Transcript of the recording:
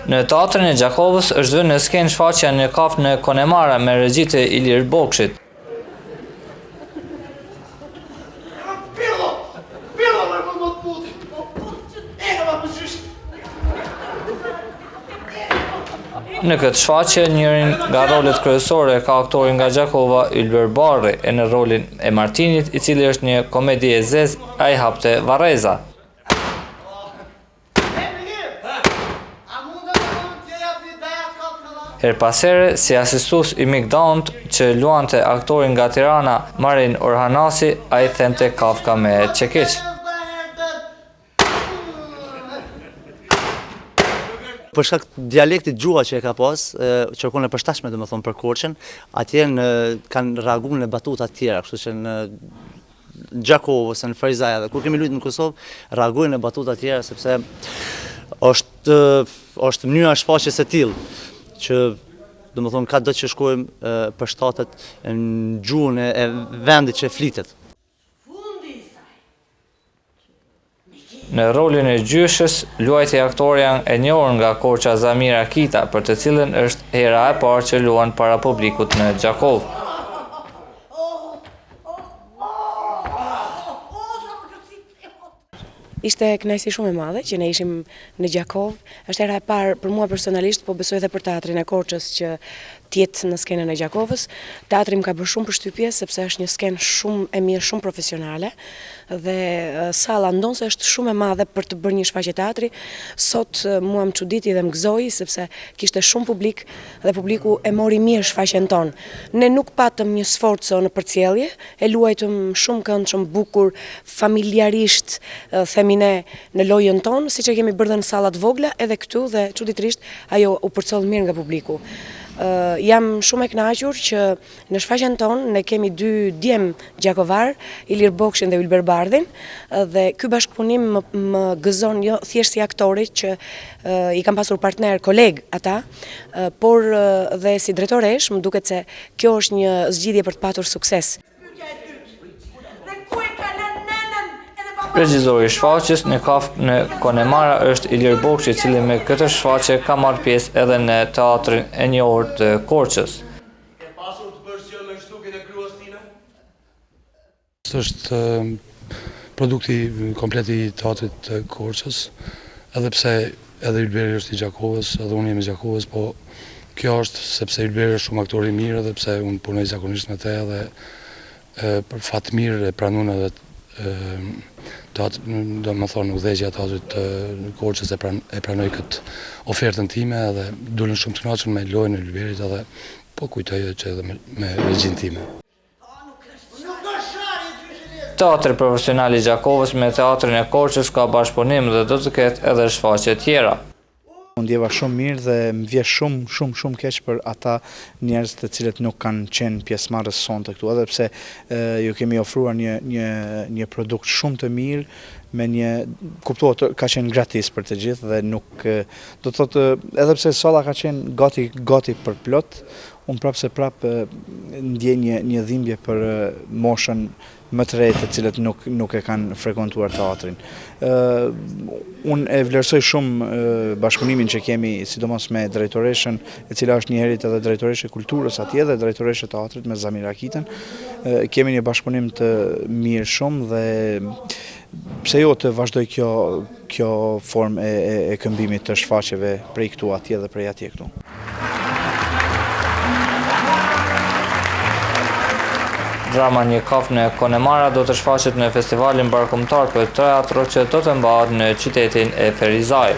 Në teatrin e Gjakovës është dhënë në skenë shfaqja në kafë në Konemara me regji të Ilir Bokshit. Në këtë shfaqje, njërin nga rolet kryesore ka aktorin nga Gjakova, Ylber Barri, e në rolin e Martinit, i cili është një komedi e zezë, ai hapte varreza. Her pasere, si asistus i Mikdaunt, që luante aktorin nga Tirana, Marin Orhanasi, ai thente Kafka me Çekiç. Për shkak të dialektit gjuha që e ka pas, qërkon e përshtatshme domethënë për Korçën, atje kanë reaguar në batuta të tjera, kështu që në Gjakovë ose në Farizaja dhe kur kemi luajtur në Kosovë, reagojnë në batuta të tjera sepse është mënyra e shfaqjes së tillë që domethënë ka do që shkojmë përshtatet në gjuhën e vendit që flitet. Në rolin e gjyshës, luajti aktoria e njohur nga Korça Zamira Kita, për të cilën është hera e parë që luan para publikut në Gjakovë. Ishte kënaqësi shumë e madhe që ne ishim në Gjakovë. Është hera e parë për mua personalisht, po besoj edhe për teatrin e Korçës që tjetë në skenën e Gjakovës. Teatri më ka bërë shumë përshtypje sepse është një skenë shumë e mirë, shumë profesionale dhe salla ndonse është shumë e madhe për të bërë një shfaqje teatri. Sot mua më çuditi dhe më gëzoi sepse kishte shumë publik dhe publiku e mori mirë shfaqjen tonë. Ne nuk patëm një sforco në përcjellje, e luajtëm shumë këndshëm, bukur, familjarisht, themi ne, në lojën tonë, siç e kemi bërë në sallat vogla edhe këtu dhe çuditërisht ajo u përcoll mirë nga publiku. Jam shumë e kënaqur që në shfaqjen tonë ne kemi dy djem gjakovar, Ilir Bokshin dhe Ylber Bardhin, dhe ky bashkëpunim më gëzon jo thjesht si aktorit që i kam pasur partner, koleg ata, por dhe si drejtoresh, më duket se kjo është një zgjidhje për të patur sukses. Regjizori i shfaqjes në kafë në Konemara është Ilir Bokshi, i cili me këtë shfaqje ka marrë pjesë edhe në teatrin e njohur të Korçës. Ke pasur të bësh gjë me shtukin e gruas time? Është produkti komplet i teatrit të Korçës, edhe pse edhe Ylberi është i Gjakovës, edhe unë jam i Gjakovës, po kjo është sepse Ylberi është shumë aktor i mirë, edhe pse unë punoj zakonisht me te dhe për fat mirë e pranon edhe do më thonë udhëheqja e teatrit të Korçës e pranoj këtë ofertën time dhe dulën shumë të kënaqur me lojën e Ylberit edhe po kujtoj që edhe me regjin time. Teatri profesional i Gjakovës me teatrin e Korçës ka bashkëpunim dhe do të ketë edhe shfaqje tjera. Unë ndjeva shumë mirë dhe më vje shumë keq për ata njerëz të cilët nuk kanë qenë pjesëmarrës sonte këtu, edhe pse ju kemi ofruar një produkt shumë të mirë me një kuptohet ka qenë gratis për të gjithë dhe nuk do të thotë edhe pse salla ka qenë gati për plot, unë prapë ndjej një dhimbje për moshën më të rejtë të cilët nuk e kanë frekuentuar teatrin. Unë e vlerësoj shumë bashkëpunimin që kemi, sidomos me drejtoreshën, e cila është një herët edhe drejtoreshë e kulturës atje dhe drejtoreshë e teatrit me Zamira Kitën. Kemi një bashkëpunim të mirë shumë dhe pse jo të vazhdoj kjo formë e këmbimit të shfaqjeve prej këtu atje dhe prej atje këtu. Drama Një kafë në Konemara do të shfaqet në festivalin bashkëkombëtar për teatro që do të mbahet në qytetin e Ferizaj.